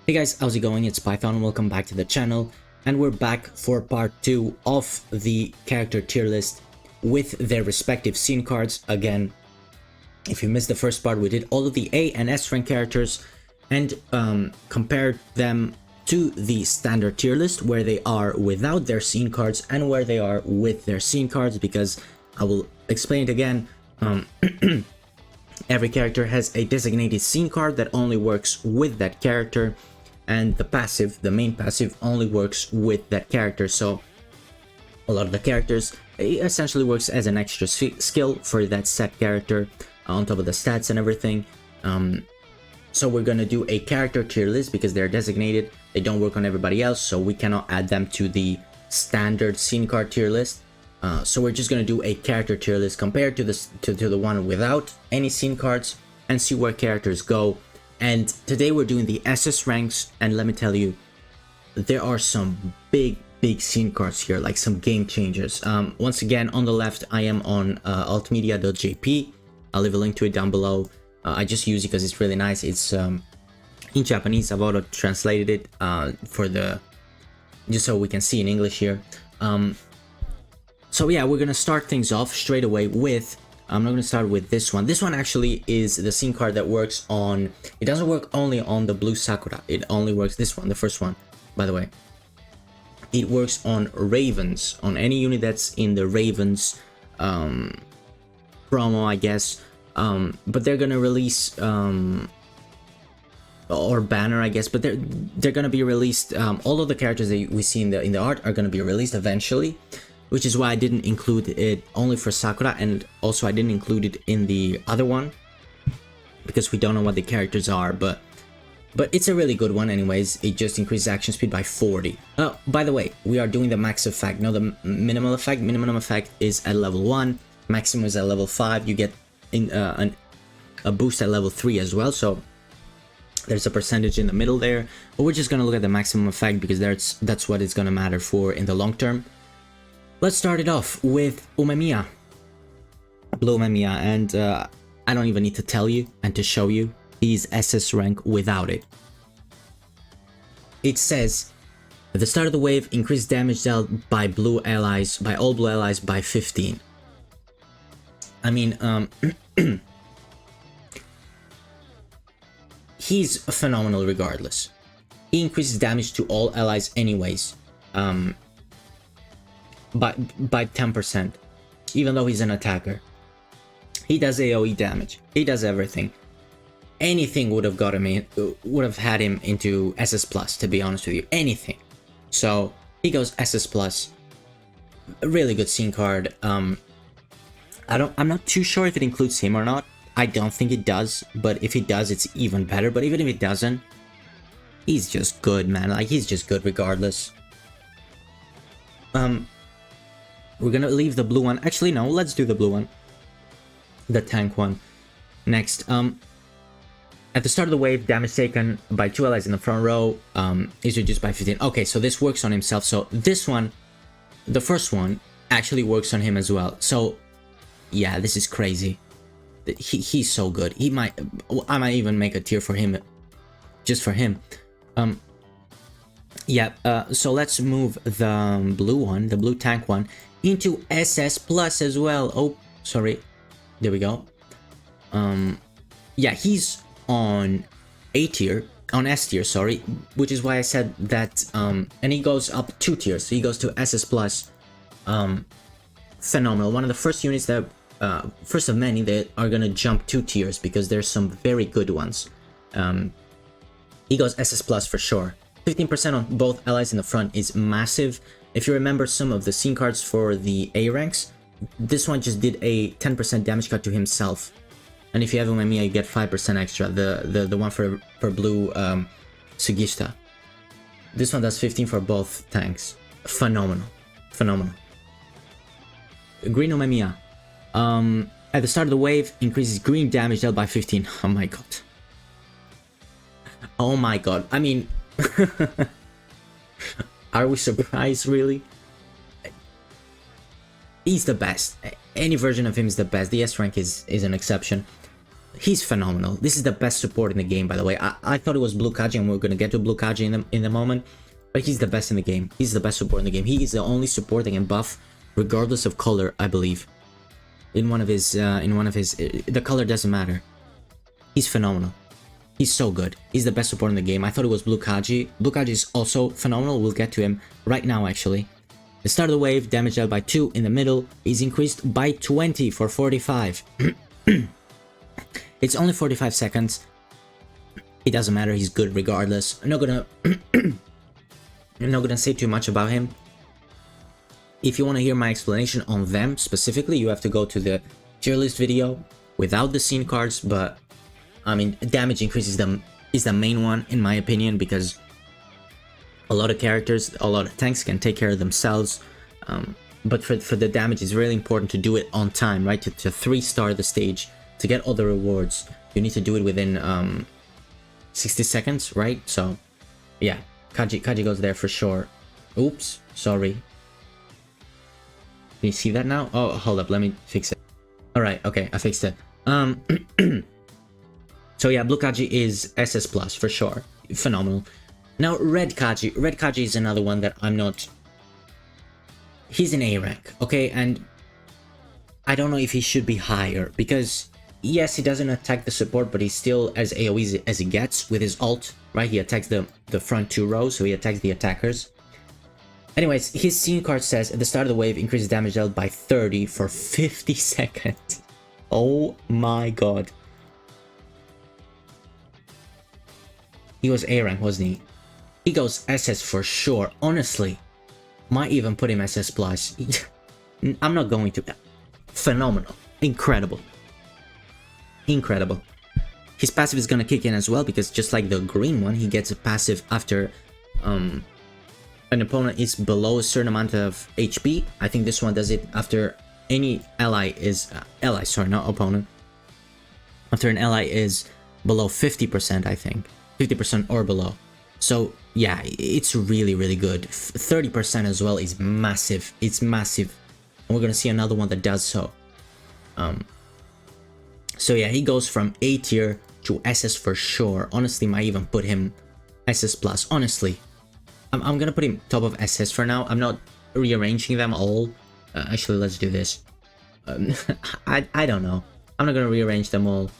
Hey guys, how's it going? It's Python, welcome back to the channel, and we're back for part 2 of the character tier list with their respective scene cards. Again, if you missed the first part, we did all of the A and S rank characters and compared them to the standard tier list where they are without their scene cards and where they are with their scene cards, because I will explain it again. Every character has a designated scene card that only works with that character, and the main passive, only works with that character. So a lot of the characters, it essentially works as an extra skill for that set character on top of the stats and everything. So we're gonna do a character tier list because they're designated. They don't work on everybody else, so we cannot add them to the standard scene card tier list. So we're just gonna do a character tier list compared to the one without any scene cards and see where characters go. And today we're doing the SS ranks, and let me tell you, there are some big scene cards here, like some game changers. Once again, on the left, I am on altmedia.jp. I'll leave a link to it down below. I just use it because it's really nice. It's in Japanese. I've auto translated it just so we can see in English here. So yeah, we're gonna start things off straight away with, I'm not gonna start with this one. This one actually is the scene card that works on, it doesn't work only on the blue Sakura. It only works, this one, the first one, by the way. It works on Ravens, on any unit that's in the Ravens promo, I guess. But they're gonna release, or banner, I guess, but they're gonna be released. All of the characters that we see in the art are gonna be released eventually, which is why I didn't include it only for Sakura, and also I didn't include it in the other one because we don't know what the characters are, but it's a really good one anyways. It just increases action speed by 40. Oh, by the way, we are doing the max effect, no, the minimal effect. Minimum effect is at level 1, maximum is at level 5. You get a boost at level 3 as well, so there's a percentage in the middle there, but we're just gonna look at the maximum effect because that's what it's gonna matter for in the long term. Let's start it off with Umemiya, Blue Umemiya, and I don't even need to tell you and to show you, he's SS rank without it. It says, at the start of the wave, increased damage dealt by all blue allies by 15. I mean, he's phenomenal regardless. He increases damage to all allies anyways. By 10%, even though he's an attacker. He does AoE damage. He does everything. Anything would have got him in, would have had him into SS plus, to be honest with you. Anything. So he goes SS plus. A really good scene card. I'm not too sure if it includes him or not. I don't think it does, but if it does, it's even better. But even if it doesn't, he's just good, man. Like, he's just good regardless. We're gonna leave the blue one. Actually, no, let's do the blue one. The tank one. Next, at the start of the wave, damage taken by 2 allies in the front row is reduced by 15. Okay, so this works on himself. So this one, the first one, actually works on him as well. So, yeah, this is crazy. He's so good. I might even make a tier for him, just for him. Yeah, so let's move the blue one, the blue tank one, into SS plus as well. Oh, sorry. There we go. Yeah, he's on A tier, on S tier, sorry, which is why I said that, and he goes up 2 tiers. So he goes to SS plus. Phenomenal. One of the first units that, first of many that are gonna jump 2 tiers because there's some very good ones. He goes SS plus for sure. 15% on both allies in the front is massive. If you remember some of the scene cards for the A ranks, this one just did a 10% damage cut to himself. And if you have Umemiya, you get 5% extra. The one for blue Sugishita. This one does 15 for both tanks. Phenomenal. Phenomenal. Green Umemiya. At the start of the wave, increases green damage dealt by 15. Oh my god. Oh my god. I mean, are we surprised, really? He's the best. Any version of him is the best. The S rank is an exception. He's phenomenal. This is the best support in the game, by the way. I thought it was Blue Kaji, and we're gonna get to Blue Kaji in the moment, but he's the best in the game. He's the best support in the game. He is the only support that can buff regardless of color, I believe. In one of his, the color doesn't matter. He's phenomenal. He's so good. He's the best support in the game. I thought it was Blue Kaji. Blue Kaji is also phenomenal. We'll get to him right now, actually. The start of the wave, damage dealt by 2 in the middle, is increased by 20 for 45. It's only 45 seconds. It doesn't matter, he's good regardless. I'm not gonna say too much about him. If you want to hear my explanation on them specifically, you have to go to the tier list video without the scene cards, but I mean, damage increase is the main one in my opinion, because a lot of characters, a lot of tanks can take care of themselves, but for the damage it's really important to do it on time, right? To 3-star the stage, to get all the rewards, you need to do it within 60 seconds, right? So yeah, Kaji goes there for sure. Oops, sorry. Can you see that now? Oh, hold up, let me fix it. Alright, okay, I fixed it. So yeah, Blue Kaji is SS plus for sure. Phenomenal. Now Red Kaji is another one that I'm not... He's an A rank, okay? And I don't know if he should be higher, because yes, he doesn't attack the support, but he's still as AoE as he gets with his ult, right? He attacks the front 2 rows, so he attacks the attackers. Anyways, his scene card says, at the start of the wave, increases damage dealt by 30 for 50 seconds. Oh my god. He was A rank, wasn't he? He goes SS for sure, honestly. Might even put him SS plus. I'm not going to. Phenomenal. Incredible. Incredible. His passive is gonna kick in as well, because just like the green one, he gets a passive after an opponent is below a certain amount of HP. I think this one does it after any ally is... sorry, not opponent. After an ally is below 50%, I think. 50% or below. So yeah, it's really, really good. 30% as well is massive. It's massive. And we're gonna see another one that does so. So yeah, he goes from A tier to SS for sure. Honestly, might even put him SS plus. Honestly, I'm gonna put him top of SS for now. I'm not rearranging them all. Actually, let's do this. I don't know. I'm not gonna rearrange them all.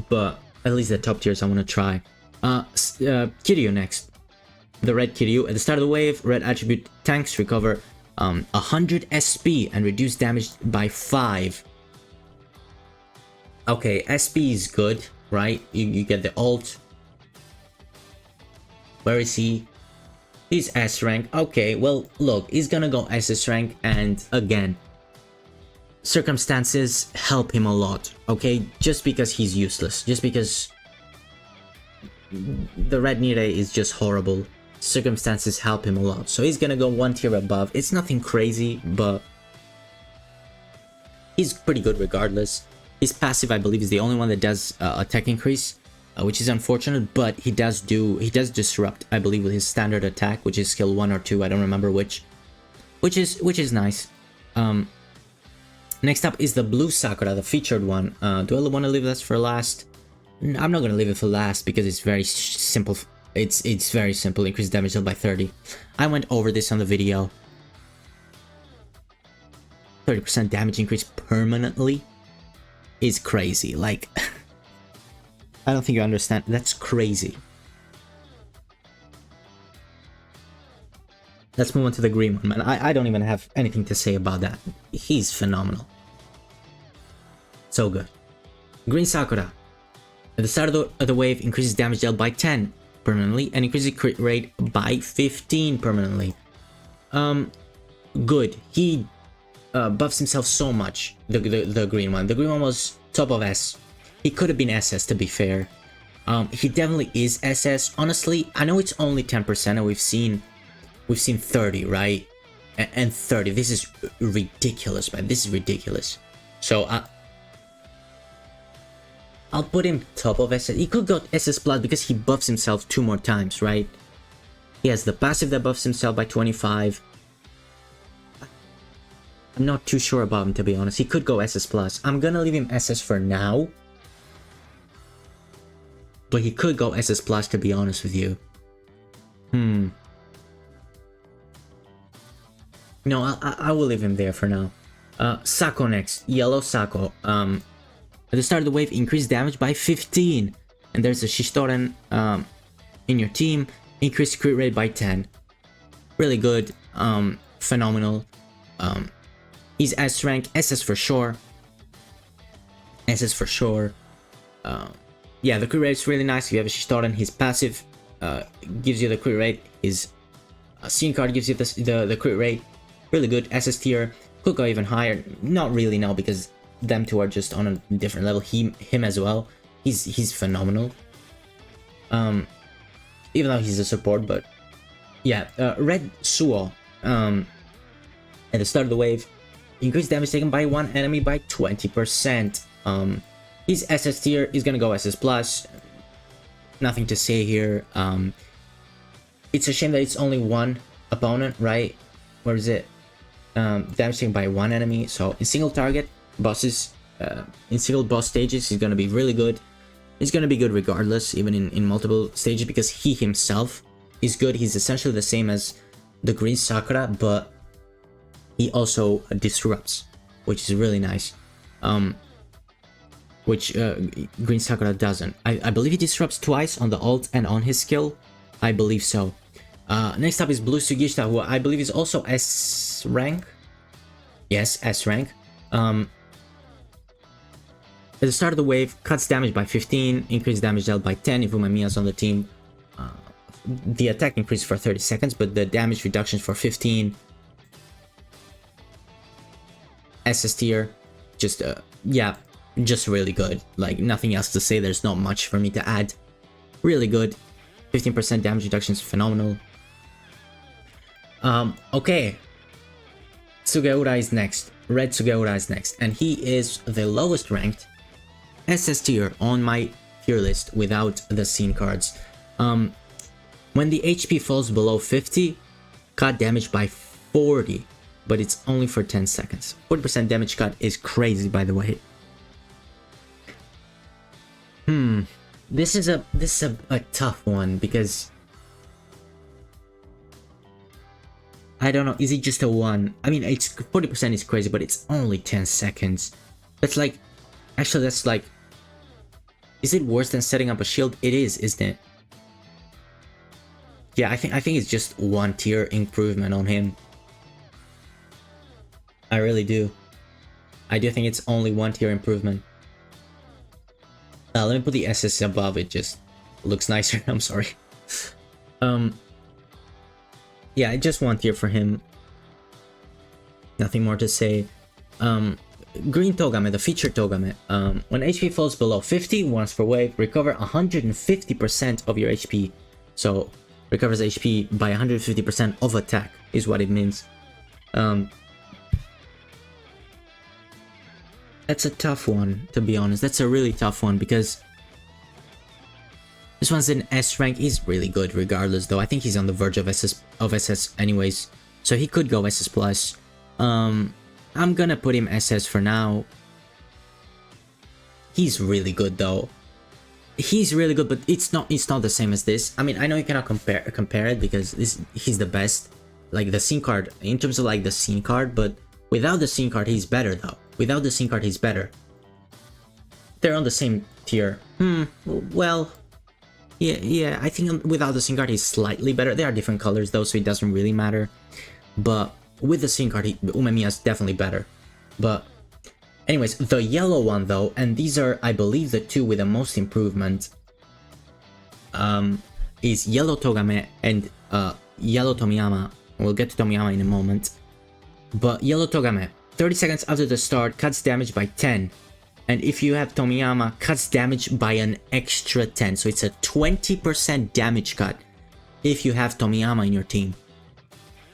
But at least the top tiers I want to try. Kiryu next. The Red Kiryu. At the start of the wave, red attribute tanks recover 100 SP and reduce damage by 5. Okay, SP is good, right? You get the ult. Where is he? He's S rank. Okay, well, look, he's gonna go SS rank, and again, circumstances help him a lot, okay? Just because he's useless, just because the red Nire is just horrible, circumstances help him a lot. So he's gonna go 1 tier above. It's nothing crazy, but he's pretty good regardless. His passive, I believe, is the only one that does attack increase, which is unfortunate, but he does disrupt, I believe, with his standard attack, which is skill 1 or 2, I don't remember which is nice. Next up is the blue Sakura, the featured one. Do I want to leave this for last? I'm not going to leave it for last because it's very simple. It's very simple. Increase damage dealt by 30. I went over this on the video. 30% damage increase permanently is crazy. Like, I don't think you understand. That's crazy. Let's move on to the green one, man. I don't even have anything to say about that. He's phenomenal. So good. Green Sakura. At the start of the wave, increases damage dealt by 10 permanently and increases crit rate by 15 permanently. Good. He buffs himself so much. The green one. The green one was top of S. He could have been SS, to be fair. He definitely is SS. Honestly, I know it's only 10%, and we've seen 30, right? And 30. This is ridiculous, man. This is ridiculous. So I'll put him top of SS. He could go SS plus because he buffs himself 2 more times, right? He has the passive that buffs himself by 25. I'm not too sure about him, to be honest. He could go SS+. I'm gonna leave him SS for now. But he could go SS+, to be honest with you. No, I will leave him there for now. Sako next. Yellow Sako. At the start of the wave, increase damage by 15. And there's a Shishoren in your team. Increase crit rate by 10. Really good. Phenomenal. He's S rank. SS for sure. SS for sure. Yeah, the crit rate is really nice. If you have a Shishoren, his passive gives you the crit rate. His scene card gives you the crit rate. Really good. SS tier. Could go even higher. Not really, no, because them two are just on a different level. Him as well. He's phenomenal. Even though he's a support, but yeah. Red Suo. At the start of the wave, increase damage taken by one enemy by 20%. He's SS tier. He's gonna go SS+. Nothing to say here. It's a shame that it's only one opponent, right? Where is it? Damage taken by one enemy. So in single target bosses, in single boss stages, he's gonna be really good. He's gonna be good regardless, even in multiple stages, because he himself is good. He's essentially the same as the green Sakura, but he also disrupts, which is really nice. Which green Sakura doesn't. I believe he disrupts twice on the ult and on his skill. I believe so. Next up is Blue Sugishita, who I believe is also S rank. Yes, S rank. At the start of the wave, cuts damage by 15, increased damage dealt by 10 if Umemiya's on the team. The attack increases for 30 seconds, but the damage reductions for 15. SS tier, just yeah, just really good. Like, nothing else to say. There's not much for me to add. Really good. 15% damage reduction is phenomenal. Okay. Sugiura is next. Red Sugiura is next. And he is the lowest ranked SS tier on my tier list without the scene cards. When the HP falls below 50, cut damage by 40. But it's only for 10 seconds. 40% damage cut is crazy, by the way. This is a tough one, because I don't know, is it just a 1? I mean, it's 40% is crazy, but it's only 10 seconds. That's like, actually that's like, is it worse than setting up a shield? It is, isn't it? Yeah, I think it's just 1 tier improvement on him. I really do. I do think it's only 1 tier improvement. Let me put the SS above, it just looks nicer. I'm sorry. Yeah, just 1 tier for him. Nothing more to say. Green Togame, the featured Togame. When HP falls below 50 once per wave, recover 150% of your HP. So, recovers HP by 150% of attack is what it means. That's a tough one, to be honest. That's a really tough one, because this one's in S rank. He's really good regardless, though. I think he's on the verge of SS anyways, so he could go SS+. I'm gonna put him SS for now. He's really good, though. He's really good, but it's not the same as this. I mean, I know you cannot compare it, because he's the best, like the scene card, in terms of like the scene card, but without the scene card he's better, though. Without the scene card he's better. They're on the same tier. Well, yeah, I think without the scene card he's slightly better. They are different colors though, so it doesn't really matter. But with the scene card, Umemiya's definitely better. But anyways, the yellow one though, and these are, I believe, the two with the most improvement, is Yellow Togame and Yellow Tomiyama. We'll get to Tomiyama in a moment. But Yellow Togame, 30 seconds after the start, cuts damage by 10. And if you have Tomiyama, cuts damage by an extra 10. So it's a 20% damage cut if you have Tomiyama in your team.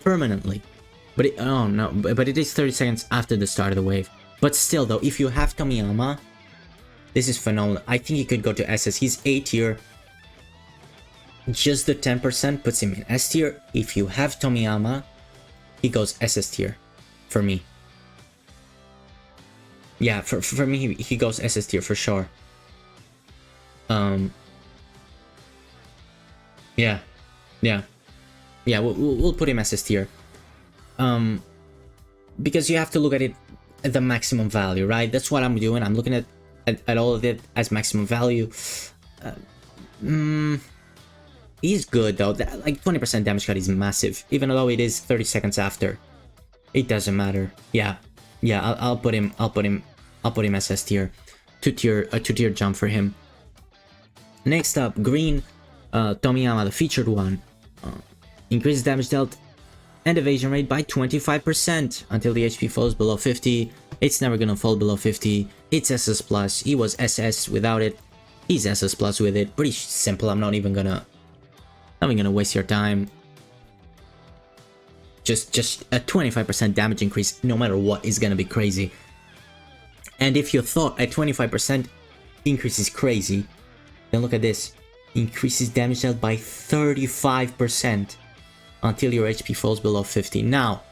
Permanently. But but it is 30 seconds after the start of the wave. But still though, if you have Tomiyama, this is phenomenal. I think he could go to SS. He's A tier. Just the 10% puts him in S tier. If you have Tomiyama, he goes SS tier for me. Yeah, for me, he goes SS tier for sure. Yeah, yeah, yeah. We'll put him SS tier. Because you have to look at it at the maximum value, right? That's what I'm doing. I'm looking at all of it as maximum value. He's good though. Like 20% damage cut is massive, even though it is 30 seconds after. It doesn't matter. Yeah, yeah. I'll put him SS tier. Two tier jump for him. Next up, green, Tomiyama, the featured one. Increases damage dealt and evasion rate by 25% until the HP falls below 50. It's never gonna fall below 50. It's SS plus. He was SS without it. He's SS plus with it. Pretty simple. I'm not even gonna waste your time. Just a 25% damage increase, no matter what, is gonna be crazy. And if you thought a 25% increase is crazy, then look at this. Increases damage dealt by 35% until your HP falls below 50. Now,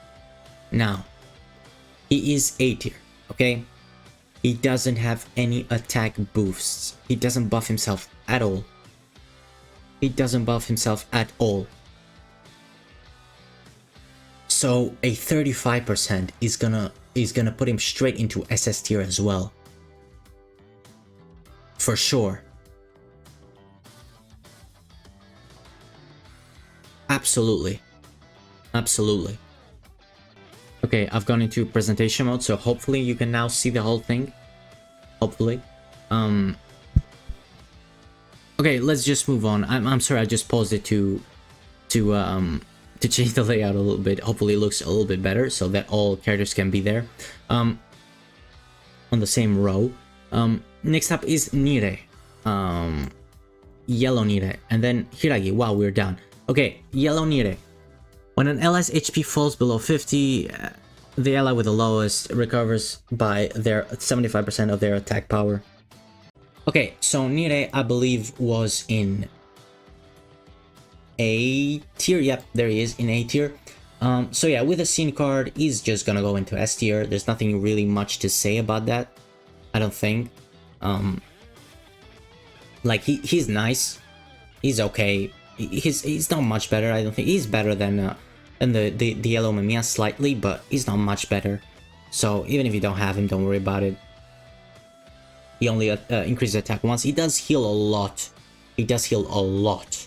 he is A tier, okay? He doesn't have any attack boosts. He doesn't buff himself at all. He doesn't buff himself at all. So a 35% is gonna put him straight into SS tier as well. For sure. Absolutely. Absolutely. Okay, I've gone into presentation mode, so hopefully you can now see the whole thing. Hopefully. Okay, let's just move on. I'm sorry, I just paused it to change the layout a little bit. Hopefully it looks a little bit better so that all characters can be there on the same row. Next up is Nire. Yellow Nire, and then Hiragi. Wow, we're down. Okay, Yellow Nire. When an ally's HP falls below 50, the ally with the lowest recovers by their 75% of their attack power. Okay, so Nire, I believe, was in A tier. Yep, there he is in A tier. So yeah, with a scene card, he's just gonna go into S tier. There's nothing really much to say about that, I don't think. Like he's nice, he's okay. He's not much better. I don't think he's better than the yellow Mamiya slightly, but he's not much better. So even if you don't have him, don't worry about it. He only increases attack once. He does heal a lot. He does heal a lot.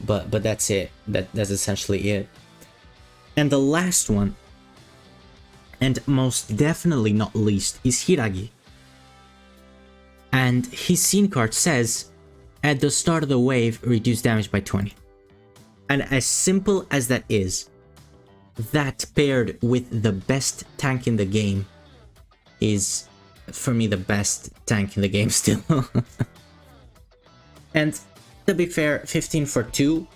But that's it. That's essentially it. And the last one, and most definitely not least, is Hiragi. And his scene card says, at the start of the wave, reduce damage by 20. And as simple as that is, that paired with the best tank in the game is, for me, the best tank in the game still. And to be fair, 15 for 2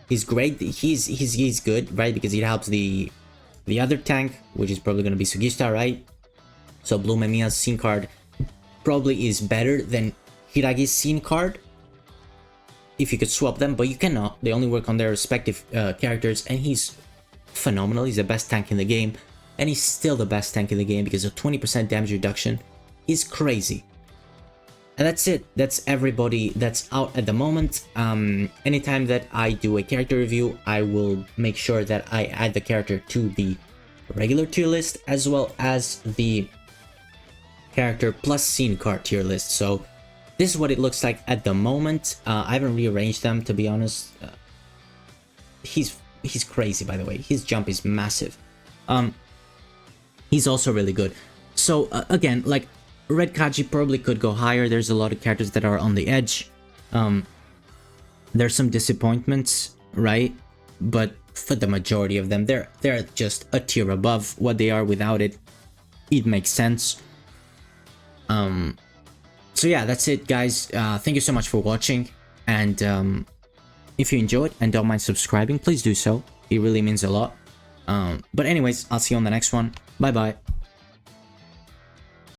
is great. He's good, right? Because it helps the other tank, which is probably going to be Sugista, right? So Blue Mamiya's scene card probably is better than Hiragi's scene card, if you could swap them, but you cannot. They only work on their respective characters, and he's phenomenal. He's the best tank in the game, and he's still the best tank in the game because a 20% damage reduction is crazy. And that's it. That's everybody that's out at the moment. Anytime that I do a character review, I will make sure that I add the character to the regular tier list as well as the character plus scene card tier list. So this is what it looks like at the moment. I haven't rearranged them, to be honest. He's crazy, by the way. His jump is massive. He's also really good. So again, like, Red Kaji probably could go higher. There's a lot of characters that are on the edge. There's some disappointments, right? But for the majority of them, they're just a tier above what they are without it. It makes sense. So yeah, that's it, guys. Thank you so much for watching. And if you enjoyed and don't mind subscribing, please do so. It really means a lot. But anyways, I'll see you on the next one. Bye bye.